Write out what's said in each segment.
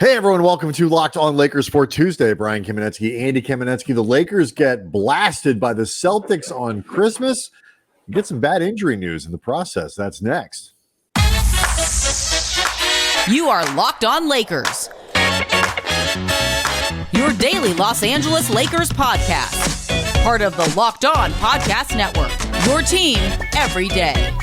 Hey everyone, welcome to Locked On Lakers for Tuesday. Brian Kamenetsky, Andy Kamenetsky. The Lakers get blasted by the Celtics on Christmas. Get some bad injury news in the process. That's next. You are Locked On Lakers, your daily Los Angeles Lakers podcast. Part of the Locked On Podcast Network, your team every day.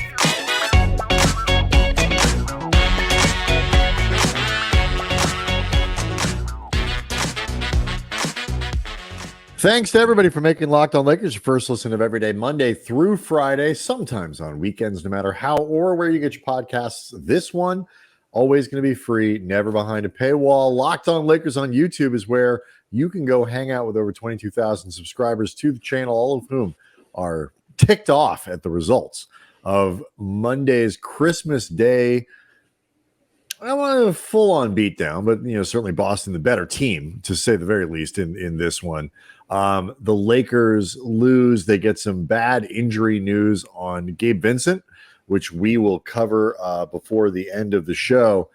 Thanks to everybody for making Locked On Lakers your first listen of every day, Monday through Friday, sometimes on weekends, no matter how or where you get your podcasts. This one, always going to be free, never behind a paywall. Locked On Lakers on YouTube is where you can go hang out with over 22,000 subscribers to the channel, all of whom are ticked off at the results of Monday's Christmas Day. I want a full-on beatdown, but certainly Boston the better team, to say the very least, in this one. The Lakers lose. They get some bad injury news on Gabe Vincent, which we will cover before the end of the show.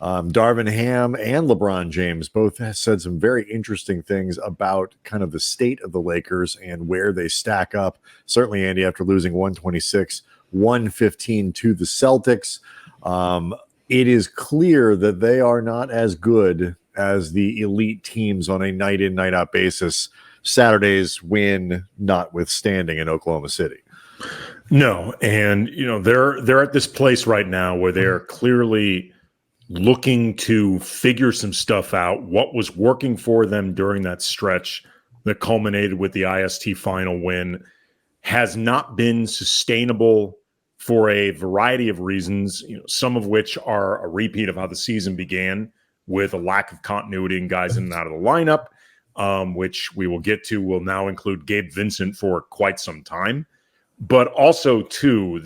Darvin Ham and LeBron James both have said some very interesting things about kind of the state of the Lakers and where they stack up. Certainly, Andy, after losing 126-115 to the Celtics, it is clear that they are not as good as the elite teams on a night-in, night-out basis, Saturday's win notwithstanding in Oklahoma City. No, and they're at this place right now where they're clearly looking to figure some stuff out. What was working for them during that stretch that culminated with the IST final win has not been sustainable for a variety of reasons, some of which are a repeat of how the season began, with a lack of continuity in guys in and out of the lineup, which we will get to, will now include Gabe Vincent for quite some time. But also, too,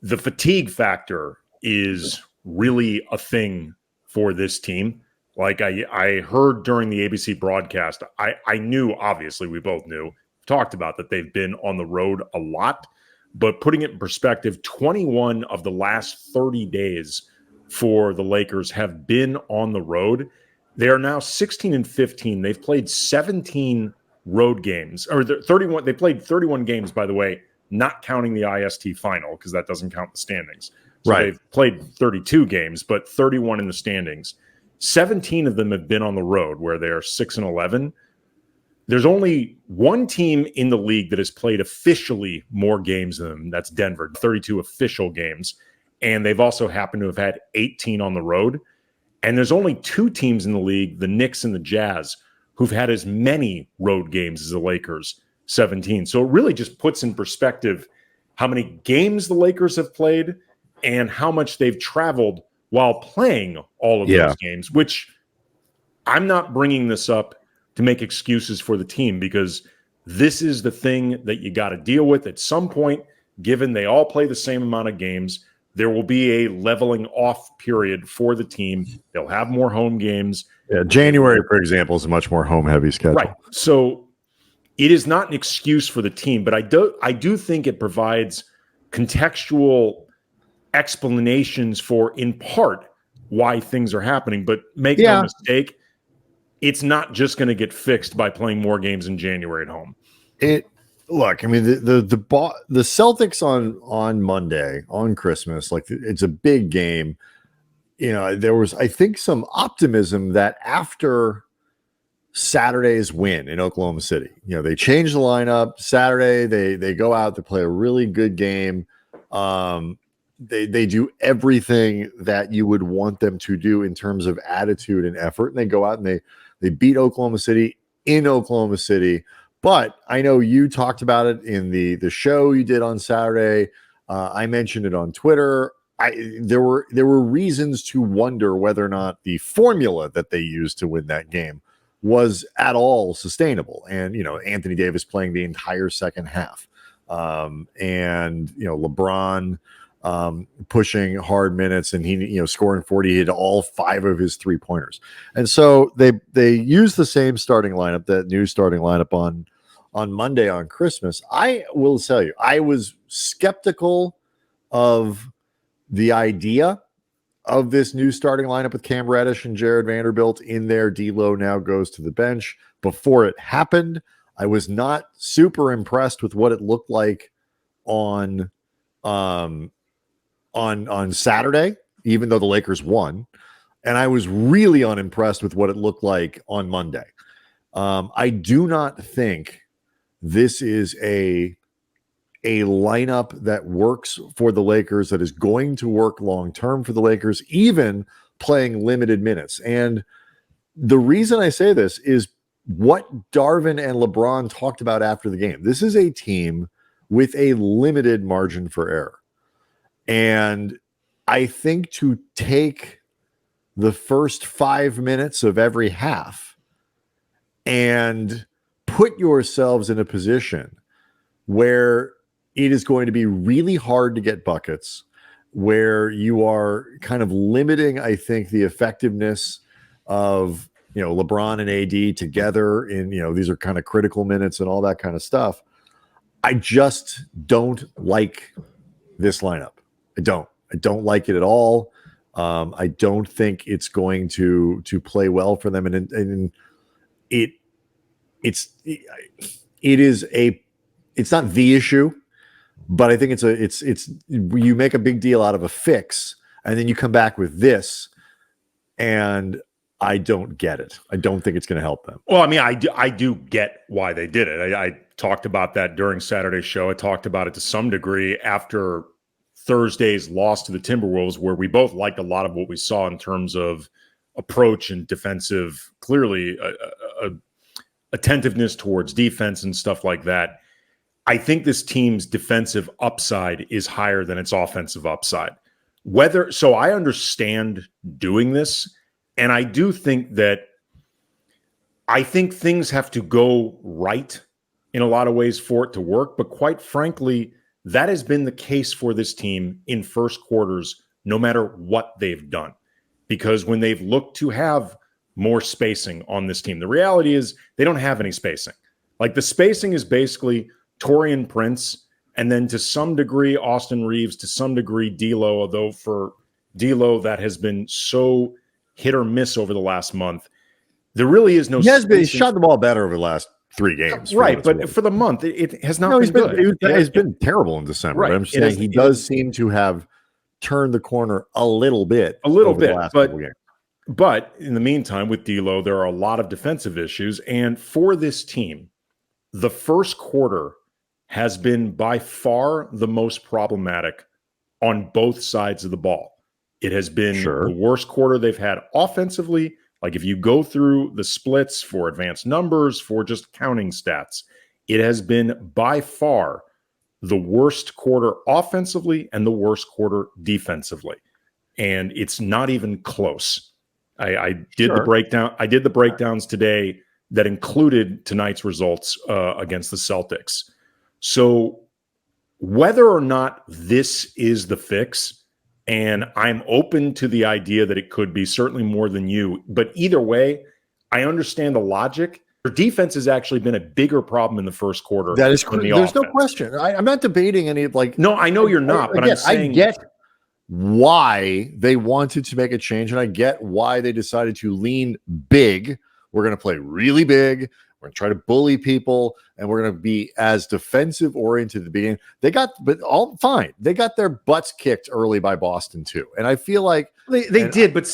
the fatigue factor is really a thing for this team. Like I heard during the ABC broadcast, I knew, obviously, we both knew, talked about that they've been on the road a lot. But putting it in perspective, 21 of the last 30 days for the Lakers have been on the road. They are now 16-15. They've played 17 road games, or 31. They played 31 games, by the way, not counting the IST final, because that doesn't count the standings. So Right. They've played 32 games, but 31 in the standings. 17 of them have been on the road, where they are 6-11. There's only one team in the league that has played officially more games than them. That's Denver, 32 official games. And they've also happened to have had 18 on the road. And there's only two teams in the league, the Knicks and the Jazz, who've had as many road games as the Lakers, 17. So it really just puts in perspective how many games the Lakers have played and how much they've traveled while playing all of those games, which I'm not bringing this up to make excuses for the team, because this is the thing that you got to deal with at some point. Given they all play the same amount of games, there will be a leveling off period for the team. They'll have more home games. Yeah, January, for example, is a much more home-heavy schedule. Right. So it is not an excuse for the team, but I do think it provides contextual explanations for, in part, why things are happening. But make no mistake, it's not just going to get fixed by playing more games in January at home. Look, I mean, the Celtics on Monday, on Christmas, like, it's a big game. There was, I think, some optimism that after Saturday's win in Oklahoma City, they changed the lineup. Saturday, they go out to play a really good game. They do everything that you would want them to do in terms of attitude and effort, and they go out and they beat Oklahoma City in Oklahoma City. But I know you talked about it in the show you did on Saturday. I mentioned it on Twitter. There were reasons to wonder whether or not the formula that they used to win that game was at all sustainable. And Anthony Davis playing the entire second half, and LeBron pushing hard minutes, and he scoring 40, hit all 5 of his 3-pointers. And so they used the same starting lineup, that new starting lineup on Monday on Christmas. I will tell you, I was skeptical of the idea of this new starting lineup with Cam Reddish and Jared Vanderbilt in there. D'Lo now goes to the bench. Before it happened, I was not super impressed with what it looked like on Saturday, even though the Lakers won. And I was really unimpressed with what it looked like on Monday. I do not think this is a lineup that works for the Lakers, that is going to work long-term for the Lakers, even playing limited minutes. And the reason I say this is what Darvin and LeBron talked about after the game. This is a team with a limited margin for error. And I think to take the first 5 minutes of every half and put yourselves in a position where it is going to be really hard to get buckets, where you are kind of limiting, I think, the effectiveness of, LeBron and AD together in, these are kind of critical minutes and all that kind of stuff. I just don't like this lineup. I don't like it at all. I don't think it's going to play well for them. And it's not the issue, but I think it's you make a big deal out of a fix, and then you come back with this, and I don't get it. I don't think it's going to help them. Well, I mean, I do get why they did it. I talked about that during Saturday's show. I talked about it to some degree after Thursday's loss to the Timberwolves, where we both liked a lot of what we saw in terms of approach and defensive, clearly attentiveness towards defense and stuff like that. I think this team's defensive upside is higher than its offensive upside. So I understand doing this, and I do think that things have to go right in a lot of ways for it to work. But quite frankly, that has been the case for this team in first quarters, no matter what they've done. Because when they've looked to have more spacing on this team, the reality is they don't have any spacing. Like, the spacing is basically Taurean Prince, and then to some degree Austin Reeves, to some degree D'Lo, although for D'Lo that has been so hit or miss over the last month. There really is no spacing. He's shot the ball better over the last 3 games. Right, but for the month, it has not been good. It's been terrible in December. Right. But I'm saying he does seem to have turned the corner a little bit. But in the meantime, with D'Lo, there are a lot of defensive issues. And for this team, the first quarter has been by far the most problematic on both sides of the ball. It has been the worst quarter they've had offensively. Like, if you go through the splits for advanced numbers, for just counting stats, it has been by far the worst quarter offensively and the worst quarter defensively. And it's not even close. I did the breakdown. I did the breakdowns today that included tonight's results against the Celtics. So whether or not this is the fix, and I'm open to the idea that it could be, certainly more than you, but either way, I understand the logic. Their defense has actually been a bigger problem in the first quarter. That is correct. There's no question. I'm not debating any No, I know you're not, but I'm saying I get why they wanted to make a change, and I get why they decided to lean big. We're going to play really big. We're going to try to bully people, and we're going to be as defensive oriented at the beginning. They got their butts kicked early by Boston too. And I feel like they did, but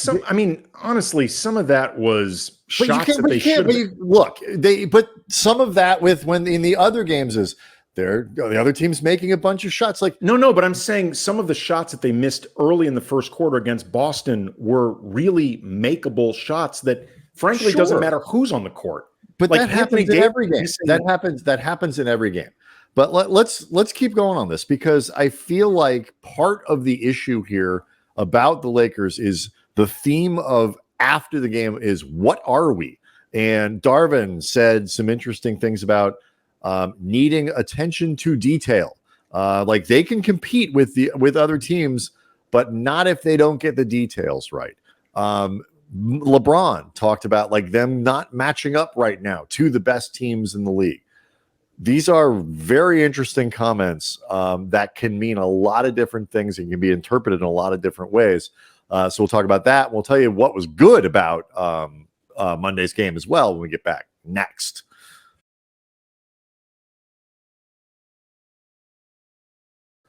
honestly, some of that was shots that they should have. But some of that when in the other games is the other team's making a bunch of shots. Like, no, but I'm saying some of the shots that they missed early in the first quarter against Boston were really makeable shots that frankly doesn't matter who's on the court. But that happens in every game. That happens in every game. But let's keep going on this, because I feel like part of the issue here about the Lakers is the theme of after the game is, what are we? And Darvin said some interesting things about needing attention to detail. Like, they can compete with other teams, but not if they don't get the details right. LeBron talked about like them not matching up right now to the best teams in the league. These are very interesting comments that can mean a lot of different things and can be interpreted in a lot of different ways. So we'll talk about that. We'll tell you what was good about Monday's game as well when we get back next.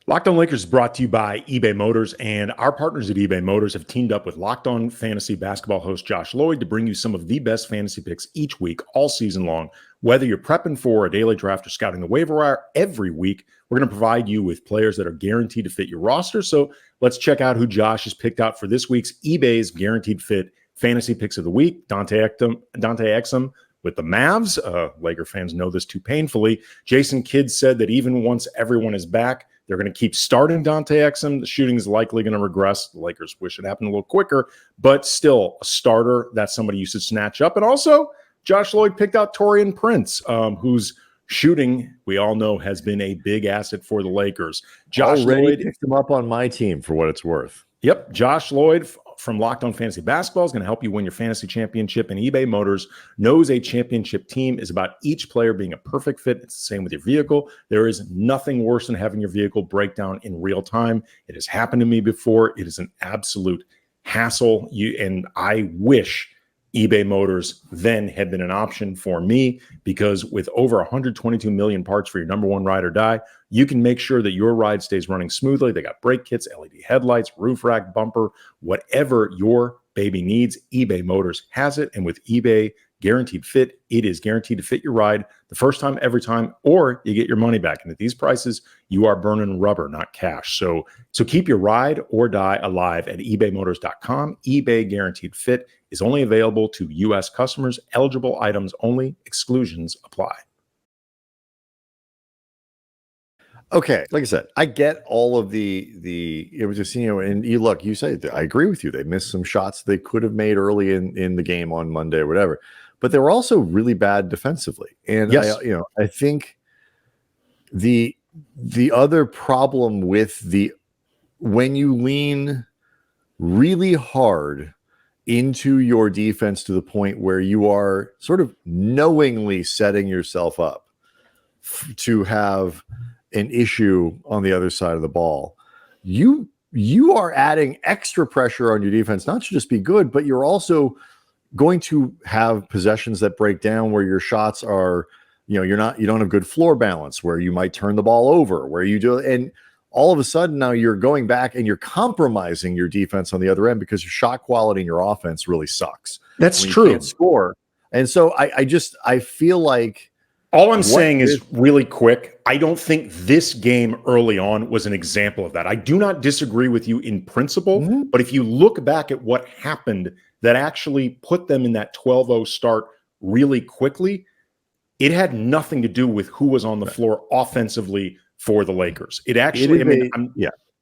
Locked On Lakers is brought to you by eBay Motors, and our partners at eBay Motors have teamed up with Locked On Fantasy basketball host Josh Lloyd to bring you some of the best fantasy picks each week, all season long. Whether you're prepping for a daily draft or scouting the waiver wire, every week we're going to provide you with players that are guaranteed to fit your roster. So let's check out who Josh has picked out for this week's eBay's Guaranteed Fit Fantasy Picks of the Week. Dante Exum with the Mavs. Laker fans know this too painfully. Jason Kidd said that even once everyone is back, they're going to keep starting Dante Exum. The shooting is likely going to regress. The Lakers wish it happened a little quicker, but still a starter. That's somebody you should snatch up. And also, Josh Lloyd picked out Taurean Prince, whose shooting, we all know, has been a big asset for the Lakers. Josh Lloyd picked him up on my team for what it's worth. Yep. Josh Lloyd from Locked On Fantasy Basketball is going to help you win your fantasy championship. And eBay Motors knows a championship team is about each player being a perfect fit. It's the same with your vehicle. There is nothing worse than having your vehicle break down in real time. It has happened to me before. It is an absolute hassle. And I wish eBay Motors then had been an option for me, because with over 122 million parts for your number one ride or die, you can make sure that your ride stays running smoothly. They got brake kits, LED headlights, roof rack, bumper, whatever your baby needs, eBay Motors has it. And with eBay Guaranteed Fit, it is guaranteed to fit your ride the first time, every time, or you get your money back. And at these prices, you are burning rubber, not cash. So keep your ride or die alive at ebaymotors.com. eBay Guaranteed Fit is only available to U.S. customers. Eligible items only. Exclusions apply. Okay, like I said, I get all of it was just, and you say, I agree with you. They missed some shots they could have made early in the game on Monday or whatever, but they were also really bad defensively. And yes. I think the other problem with when you lean really hard into your defense to the point where you are sort of knowingly setting yourself up to have an issue on the other side of the ball, you are adding extra pressure on your defense, not to just be good, but you're also going to have possessions that break down where your shots are, you don't have good floor balance, where you might turn the ball over, where you do, and all of a sudden now you're going back and you're compromising your defense on the other end because your shot quality and your offense really sucks. That's true. You can't score. And so I feel like all I'm saying is really quick. I don't think this game early on was an example of that. I do not disagree with you in principle, but if you look back at what happened that actually put them in that 12-0 start really quickly, it had nothing to do with who was on the floor offensively for the Lakers. It actually,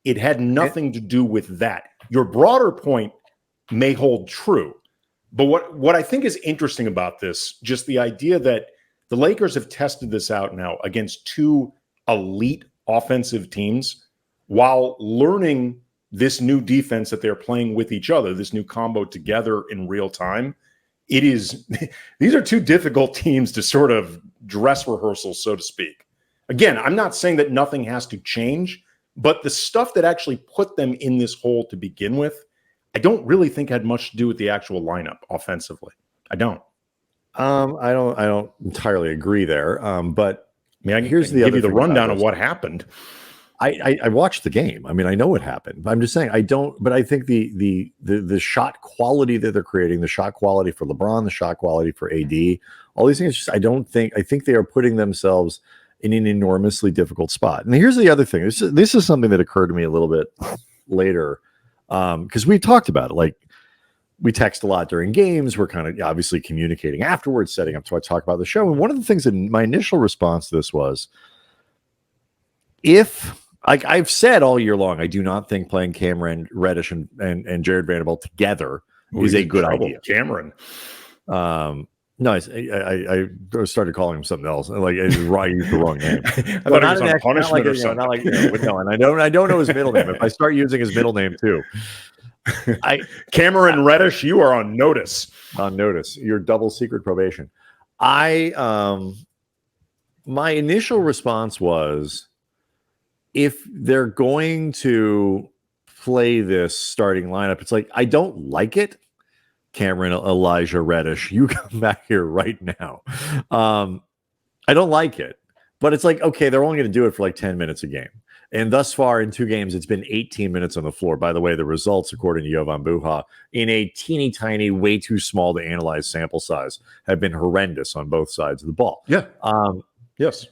it had nothing to do with that. Your broader point may hold true, but what I think is interesting about this, just the idea that the Lakers have tested this out now against two elite offensive teams while learning this new defense that they're playing with each other, this new combo together in real time. These are two difficult teams to sort of dress rehearsal, so to speak. Again, I'm not saying that nothing has to change, but the stuff that actually put them in this hole to begin with, I don't really think had much to do with the actual lineup offensively. I don't. I don't entirely agree there. But I mean, here's the give you the rundown of what happened. I watched the game. I mean, I know what happened. I'm just saying I don't. But I think the shot quality that they're creating, the shot quality for LeBron, the shot quality for AD, all these things. I think they are putting themselves in an enormously difficult spot. And here's the other thing. This is something that occurred to me a little bit later, because we talked about it. Like, we text a lot during games. We're kind of obviously communicating afterwards, setting up to talk about the show. And one of the things that my initial response to this was, I've said all year long, I do not think playing Cameron Reddish and Jared Vanderbilt together is a good idea. Cameron. No, I started calling him something else. Like, I used the wrong name. I thought he was on punishment or something. And I don't know his middle name. If I start using his middle name too, Cameron Reddish, you are on notice. On notice. Your double secret probation. My initial response was, if they're going to play this starting lineup. It's like, I don't like it. Cameron Elijah Reddish, you come back here right now. I don't like it, but it's like, okay, they're only going to do it for like 10 minutes a game. And thus far in 2 games, it's been 18 minutes on the floor. By the way, the results, according to Jovan Buha, in a teeny tiny, way too small to analyze sample size, have been horrendous on both sides of the ball. Yeah. Yes.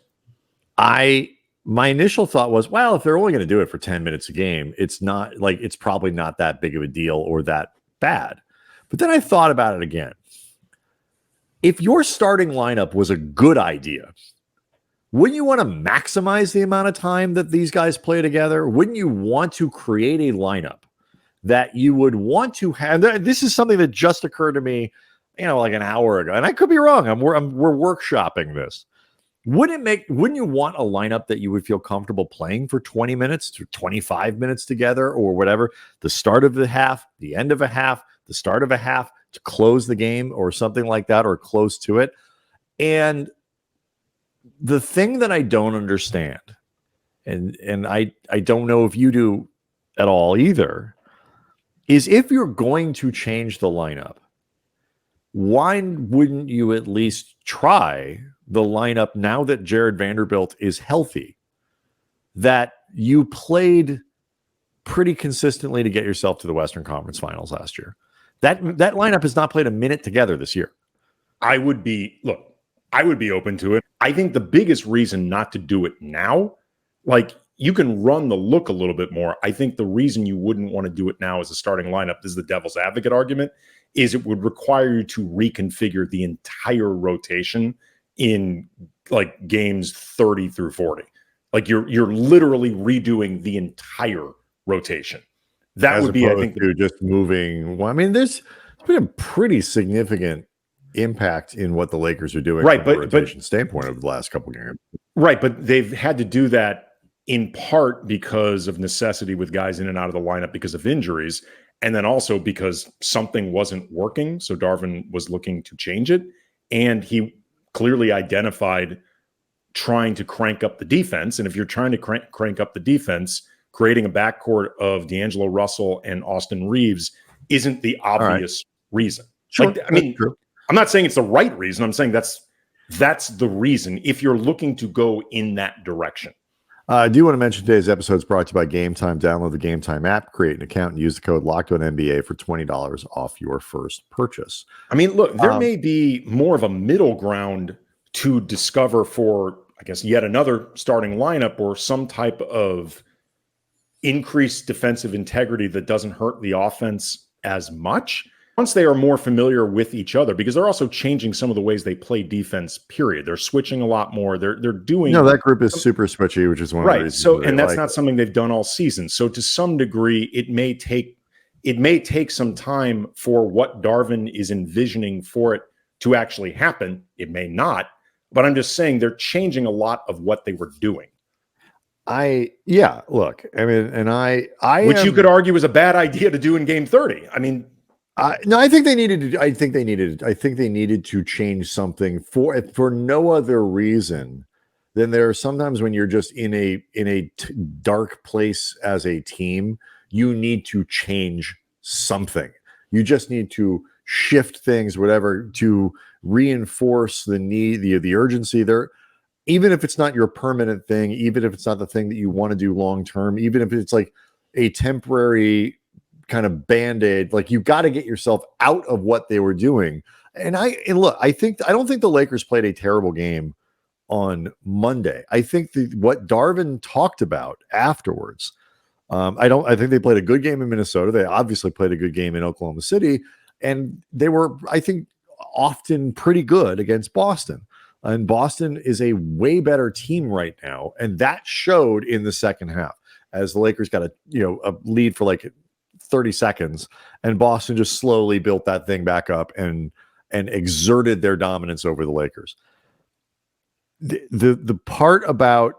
My initial thought was, well, if they're only going to do it for 10 minutes a game, it's probably not that big of a deal or that bad. But then I thought about it again. If your starting lineup was a good idea, wouldn't you want to maximize the amount of time that these guys play together? Wouldn't you want to create a lineup that you would want to have? This is something that just occurred to me, like an hour ago, and I could be wrong. We're workshopping this. Wouldn't you want a lineup that you would feel comfortable playing for 20 minutes to 25 minutes together or whatever? The start of the half, the end of a half, the start of a half to close the game or something like that, or close to it. And the thing that I don't understand, and I don't know if you do at all either, is if you're going to change the lineup, why wouldn't you at least try the lineup now that Jared Vanderbilt is healthy, that you played pretty consistently to get yourself to the Western Conference Finals last year? That lineup has not played a minute together this year. I would be open to it. I think the biggest reason not to do it now, like, you can run the look a little bit more. I think the reason you wouldn't want to do it now as a starting lineup, this is the devil's advocate argument, is it would require you to reconfigure the entire rotation in like games 30 through 40. Like you're literally redoing the entire rotation. That would be, I think, just moving. Well, I mean, there's been a pretty significant impact in what the Lakers are doing, right? From a rotation standpoint over the last couple of games, right? But they've had to do that in part because of necessity with guys in and out of the lineup because of injuries, and then also because something wasn't working. So Darvin was looking to change it, and he clearly identified trying to crank up the defense. And if you're trying to crank up the defense, creating a backcourt of D'Angelo Russell and Austin Reeves isn't the obvious reason. Sure, like, I mean, true. I'm not saying it's the right reason. I'm saying that's the reason if you're looking to go in that direction. I do want to mention today's episode is brought to you by Game Time. Download the Game Time app, create an account, and use the code LOCKEDONNBA for $20 off your first purchase. I mean, look, there may be more of a middle ground to discover for, I guess, yet another starting lineup or some type of increased defensive integrity that doesn't hurt the offense as much once they are more familiar with each other, because they're also changing some of the ways they play defense, period. They're switching a lot more. They're doing... that group is super switchy, which is one of the reasons. So, and that's not something they've done all season. So to some degree, it may take some time for what Darvin is envisioning for it to actually happen. It may not, but I'm just saying they're changing a lot of what they were doing. Look, I mean, and you could argue is a bad idea to do in game 30. I mean, no, I think they needed to change something for no other reason than there are sometimes when you're just in a dark place as a team, you need to change something. You just need to shift things, whatever, to reinforce the need, the urgency there. Even if it's not your permanent thing, even if it's not the thing that you want to do long term, even if it's like a temporary kind of band-aid, like you got to get yourself out of what they were doing. And I don't think the Lakers played a terrible game on Monday. I think what Darvin talked about afterwards, I think they played a good game in Minnesota. They obviously played a good game in Oklahoma City, and they were, I think, often pretty good against Boston. And Boston is a way better team right now, and that showed in the second half as the Lakers got a lead for like 30 seconds, and Boston just slowly built that thing back up and exerted their dominance over the Lakers. The part about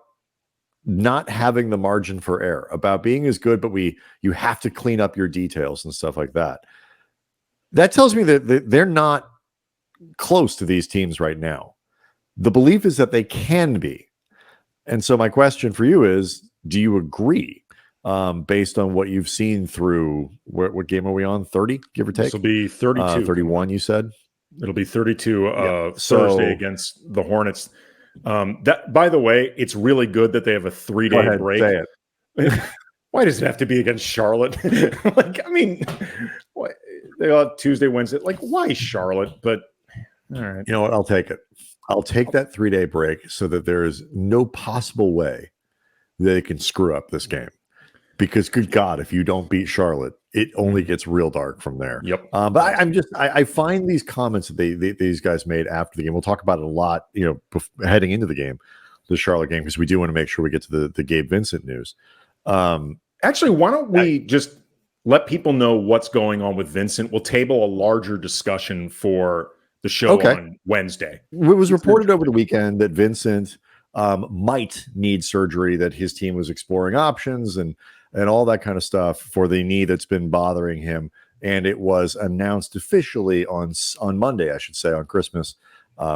not having the margin for error, about being as good, but you have to clean up your details and stuff like that. That tells me that they're not close to these teams right now. The belief is that they can be. And so my question for you is, do you agree? based on what you've seen through what game are we on? 30, give or take? This will be 32. 31, you said? It'll be 32 Yep. Thursday against the Hornets. That, by the way, it's really good that they have a 3-day break. Say it. Why does it have to be against Charlotte? Like, I mean, they all have Tuesday, Wednesday. Like, why Charlotte? But all right. You know what? I'll take it. I'll take that 3-day break so that there is no possible way they can screw up this game. Because, good God, if you don't beat Charlotte, it only gets real dark from there. Yep. But I find these comments that these guys made after the game. We'll talk about it a lot, heading into the game, the Charlotte game, because we do want to make sure we get to the Gabe Vincent news. Actually, why don't we just let people know what's going on with Vincent? We'll table a larger discussion for the show on Wednesday. It was reported over the weekend that Vincent might need surgery, that his team was exploring options and all that kind of stuff for the knee that's been bothering him. And it was announced officially on Monday, I should say, on Christmas.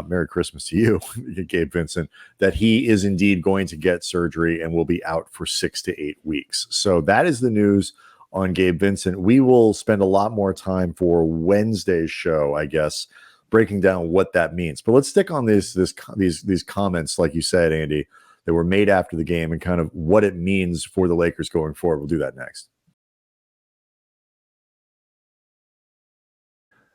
Merry Christmas to you, Gabe Vincent, that he is indeed going to get surgery and will be out for 6 to 8 weeks. So that is the news on Gabe Vincent. We will spend a lot more time for Wednesday's show, I guess, breaking down what that means. But let's stick on these comments, like you said, Andy, that were made after the game and kind of what it means for the Lakers going forward. We'll do that next.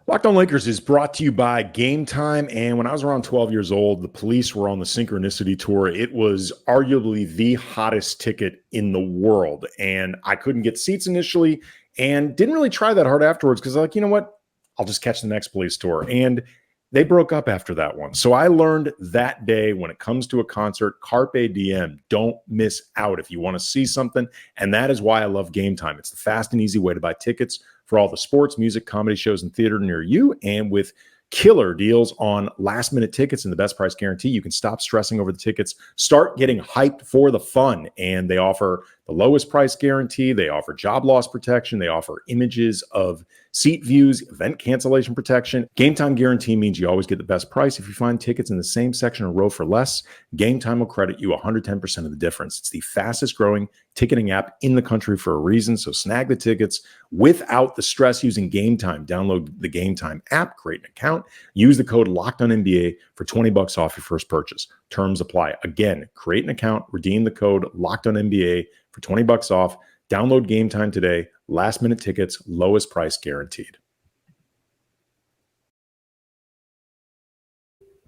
Locked On Lakers is brought to you by Game Time. And when I was around 12 years old, the Police were on the Synchronicity Tour. It was arguably the hottest ticket in the world. And I couldn't get seats initially and didn't really try that hard afterwards because I was like, you know what? I'll just catch the next Police tour. And they broke up after that one. So I learned that day, when it comes to a concert, carpe diem, don't miss out if you want to see something. And that is why I love Game Time. It's the fast and easy way to buy tickets for all the sports, music, comedy shows, and theater near you. And with killer deals on last-minute tickets and the best price guarantee, you can stop stressing over the tickets, start getting hyped for the fun. And they offer the lowest price guarantee. They offer job loss protection. They offer images of seat views, event cancellation protection. Game Time guarantee means you always get the best price. If you find tickets in the same section or row for less, Game Time will credit you 110% of the difference. It's the fastest growing ticketing app in the country for a reason. So snag the tickets without the stress using Game Time. Download the Game Time app, create an account, use the code LOCKEDONNBA for $20 off your first purchase. Terms apply. Again, create an account, redeem the code LOCKEDONNBA for $20 off. Download Game Time today. Last minute tickets, lowest price guaranteed.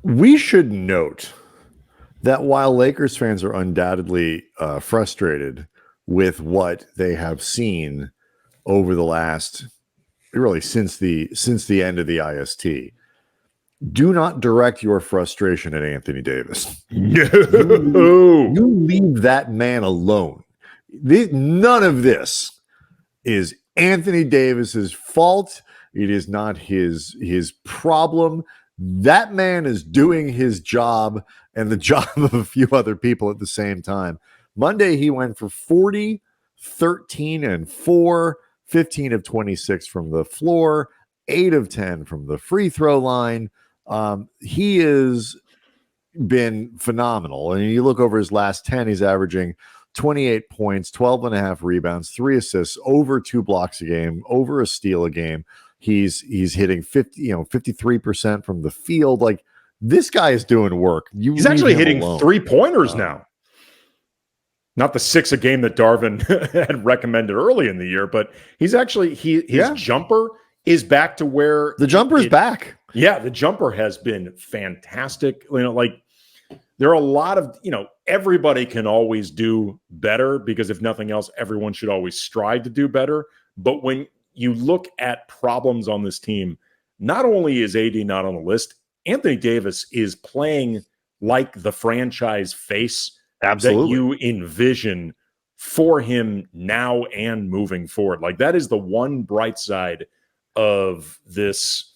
We should note that while Lakers fans are undoubtedly frustrated with what they have seen over the last, really since the end of the IST, do not direct your frustration at Anthony Davis. No. You leave that man alone. None of this is Anthony Davis's fault. It is not his problem. That man is doing his job and the job of a few other people at the same time. Monday, he went for 40, 13 and 4, 15 of 26 from the floor, 8 of 10 from the free throw line. He has been phenomenal. And you look over his last 10, he's averaging 28 points, 12 and a half rebounds, 3 assists, over 2 blocks a game, over a steal a game. He's hitting 53% from the field. Like, this guy is doing work. He's actually hitting 3-pointers now. Not the 6 a game that Darvin had recommended early in the year, but he's actually his jumper is back to where the jumper is back. Yeah, the jumper has been fantastic. There are a lot of, everybody can always do better, because if nothing else, everyone should always strive to do better. But when you look at problems on this team, not only is AD not on the list, Anthony Davis is playing like the franchise face that you envision for him now and moving forward. Like, that is the one bright side of this,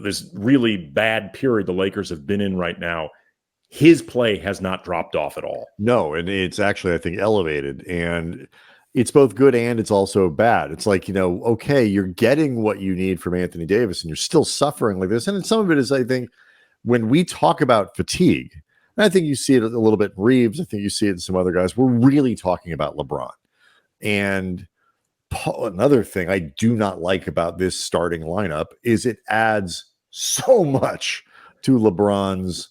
this really bad period the Lakers have been in right now. His play has not dropped off at all. No, and it's actually, I think, elevated. And it's both good and it's also bad. It's like, okay, you're getting what you need from Anthony Davis and you're still suffering like this. And some of it is, I think, when we talk about fatigue, and I think you see it a little bit in Reeves, I think you see it in some other guys, we're really talking about LeBron. And another thing I do not like about this starting lineup is it adds so much to LeBron's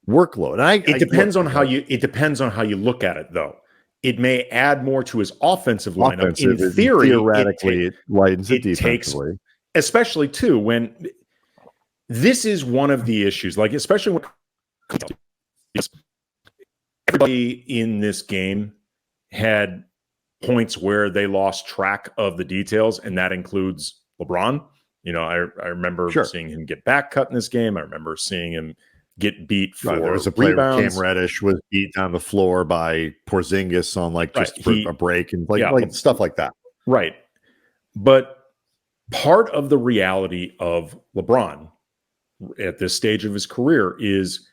workload. And it depends on how you look at it, though. It may add more to his offensive lineup. In theory, theoretically, it lightens it defensively. Especially too when this is one of the issues. Like especially when everybody in this game had points where they lost track of the details, and that includes LeBron. You know, I remember seeing him get back cut in this game. I remember seeing him get beat for there was a play rebounds. Where Cam Reddish was beat down the floor by Porzingis on a break and like stuff like that. Right. But part of the reality of LeBron at this stage of his career is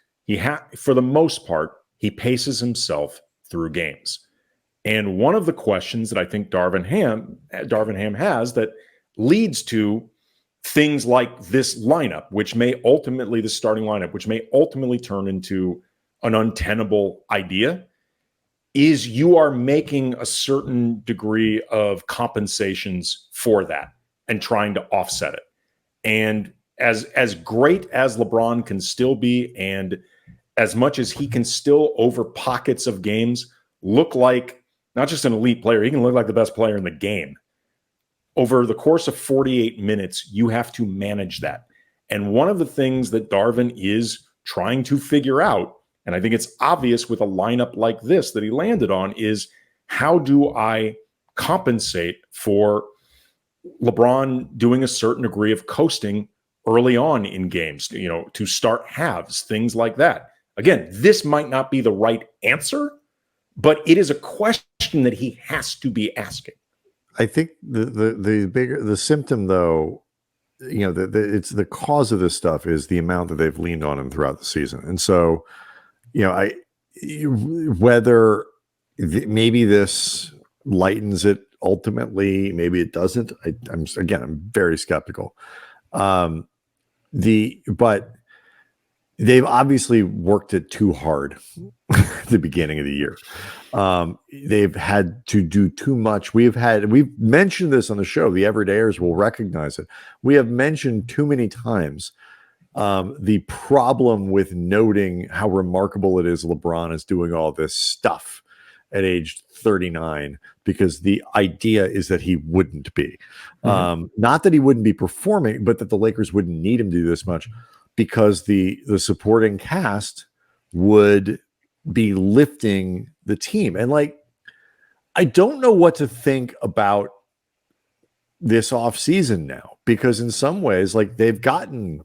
for the most part, he paces himself through games. And one of the questions that I think Darvin Ham has that leads to things like this lineup, the starting lineup, which may ultimately turn into an untenable idea, is you are making a certain degree of compensations for that and trying to offset it. And as great as LeBron can still be, and as much as he can still, over pockets of games, look like not just an elite player, he can look like the best player in the game. Over the course of 48 minutes, you have to manage that. And one of the things that Darvin is trying to figure out, and I think it's obvious with a lineup like this that he landed on, is how do I compensate for LeBron doing a certain degree of coasting early on in games, to start halves, things like that. Again, this might not be the right answer, but it is a question that he has to be asking. I think the symptom, though, it's the cause of this stuff is the amount that they've leaned on him throughout the season. And so, whether maybe this lightens it ultimately, maybe it doesn't. I'm very skeptical. But they've obviously worked it too hard at the beginning of the year. They've had to do too much. We've mentioned this on the show. The everydayers will recognize it. We have mentioned too many times the problem with noting how remarkable it is LeBron is doing all this stuff at age 39, because the idea is that he wouldn't be. Not that he wouldn't be performing, but that the Lakers wouldn't need him to do this much, because the supporting cast would be lifting the team. And I don't know what to think about this offseason now, because in some ways, they've gotten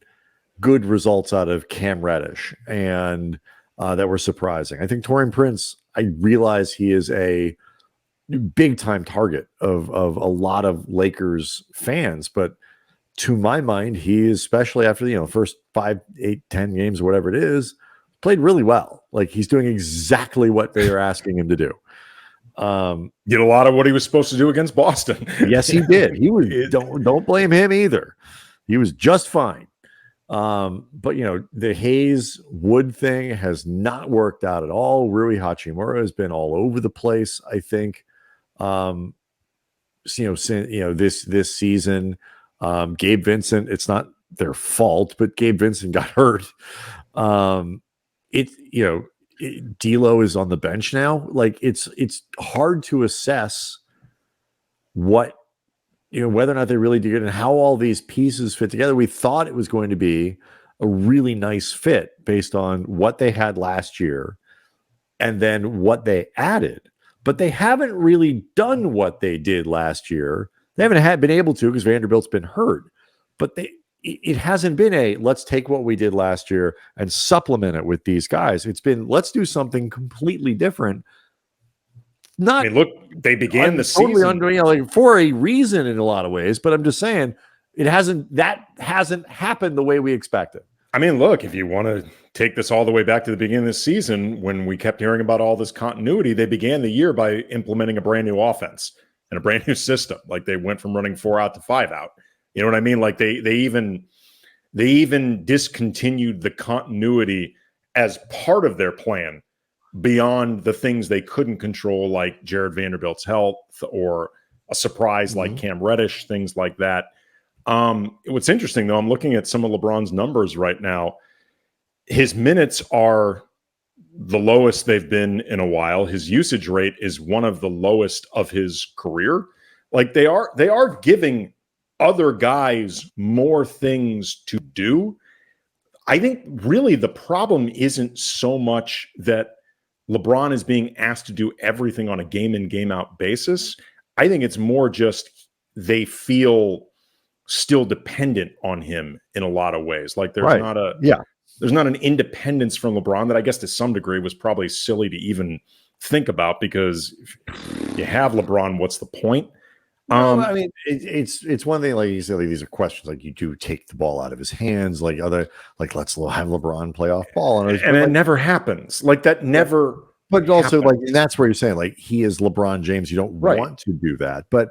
good results out of Cam Reddish and that were surprising. I think Taurean Prince, I realize he is a big time target of a lot of Lakers fans, but to my mind, he is, especially after the first 5, 8, 10 games, whatever it is, played really well. He's doing exactly what they are asking him to do. Did a lot of what he was supposed to do against Boston. Yes, he did. He was. Don't blame him either. He was just fine. But the Hayes Wood thing has not worked out at all. Rui Hachimura has been all over the place, I think. This season. Gabe Vincent, it's not their fault, but Gabe Vincent got hurt. D'Lo is on the bench now. It's hard to assess whether or not they really did it and how all these pieces fit together. We thought it was going to be a really nice fit based on what they had last year and then what they added, but they haven't really done what they did last year. They haven't been able to because Vanderbilt's been hurt, but it hasn't been let's take what we did last year and supplement it with these guys. It's been, let's do something completely different. They began the season for a reason in a lot of ways, but I'm just saying that hasn't happened the way we expected. If you want to take this all the way back to the beginning of the season, when we kept hearing about all this continuity, they began the year by implementing a brand new offense and a brand new system. They went from running 4 out to 5 out. You know what I mean? They even discontinued the continuity as part of their plan beyond the things they couldn't control, like Jared Vanderbilt's health or a surprise like Cam Reddish, things like that. What's interesting, though, I'm looking at some of LeBron's numbers right now. His minutes are the lowest they've been in a while. His usage rate is one of the lowest of his career. Like they are giving other guys more things to do. I think really the problem isn't so much that LeBron is being asked to do everything on a game in, game out basis. I think it's more just they feel still dependent on him in a lot of ways. Like there's there's not an independence from LeBron that I guess to some degree was probably silly to even think about, because if you have LeBron, what's the point? I mean, it's one thing, like you said, like, these are questions like you do take the ball out of his hands, like let's have LeBron play off ball, and it never happens. Like that never. But also, like, and that's where you're saying, like, he is LeBron James. You don't want to do that, but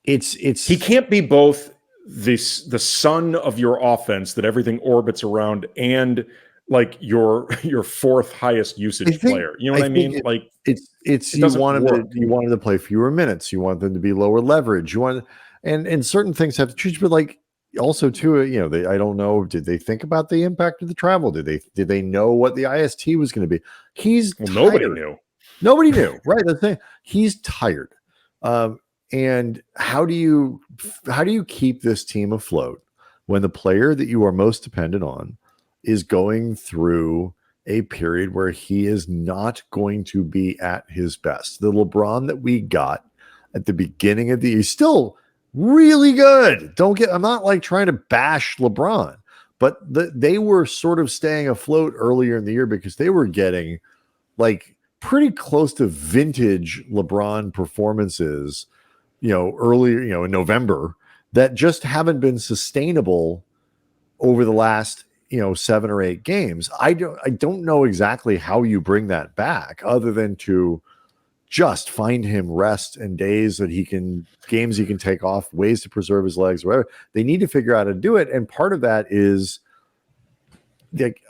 it's he can't be both the son of your offense that everything orbits around and like your fourth highest usage player. You know what I mean? Like you want him to play fewer minutes. You want them to be lower leverage. You want, and certain things have to change. But like also too, I don't know. Did they think about the impact of the travel? Did they know what the IST was going to be? Nobody knew. Nobody knew. Right. That's the thing. He's tired. And how do you keep this team afloat when the player that you are most dependent on is going through a period where he is not going to be at his best? The LeBron that we got at the beginning of the year is still really good. I'm not like trying to bash LeBron, but they were sort of staying afloat earlier in the year because they were getting like pretty close to vintage LeBron performances, earlier, in November, that just haven't been sustainable over the last 7 or 8 games. I don't know exactly how you bring that back other than to just find him rest and games he can take off, ways to preserve his legs, whatever. They need to figure out how to do it. And part of that is like,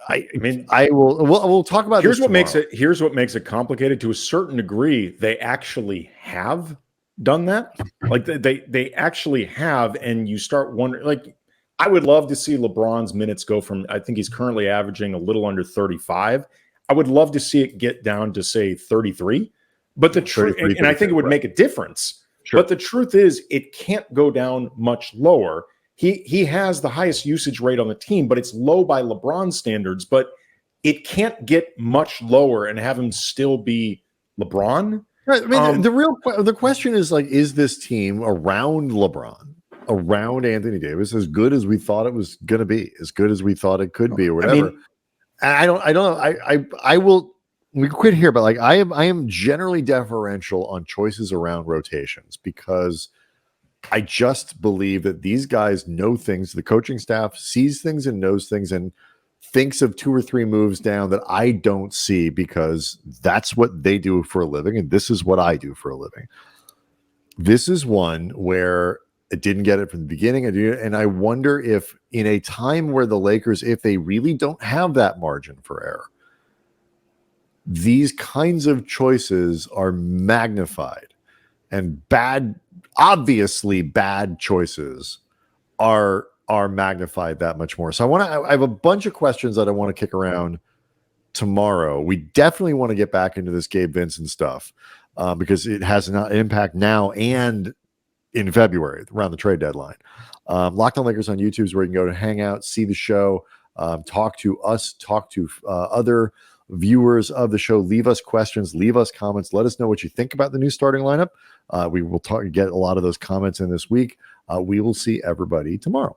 we'll talk about here's what makes it complicated. To a certain degree, they actually have done that. Like they actually have, and you start wondering, like, I would love to see LeBron's minutes go from, I think he's currently averaging a little under 35. I would love to see it get down to, say, 33. But the truth, and I think it would make a difference. Sure. But the truth is, it can't go down much lower. He has the highest usage rate on the team, but it's low by LeBron standards. But it can't get much lower and have him still be LeBron. Right. I mean, the question is, like, is this team around LeBron, around Anthony Davis, as good as we thought it was going to be, as good as we thought it could be, or whatever? I don't know. I will. We quit here, but like I am generally deferential on choices around rotations because I just believe that these guys know things. The coaching staff sees things and knows things and thinks of 2 or 3 moves down that I don't see, because that's what they do for a living, and this is what I do for a living. This is one where it didn't get it from the beginning, and I wonder if in a time where the Lakers, if they really don't have that margin for error, these kinds of choices are magnified, and obviously bad choices are magnified that much more. So I have a bunch of questions that I want to kick around tomorrow. We definitely want to get back into this Gabe Vincent stuff because it has an impact now and in February around the trade deadline. Locked On Lakers on YouTube is where you can go to hang out, see the show, talk to us, talk to other viewers of the show, leave us questions, leave us comments, let us know what you think about the new starting lineup. We will get a lot of those comments in this week. We will see everybody tomorrow.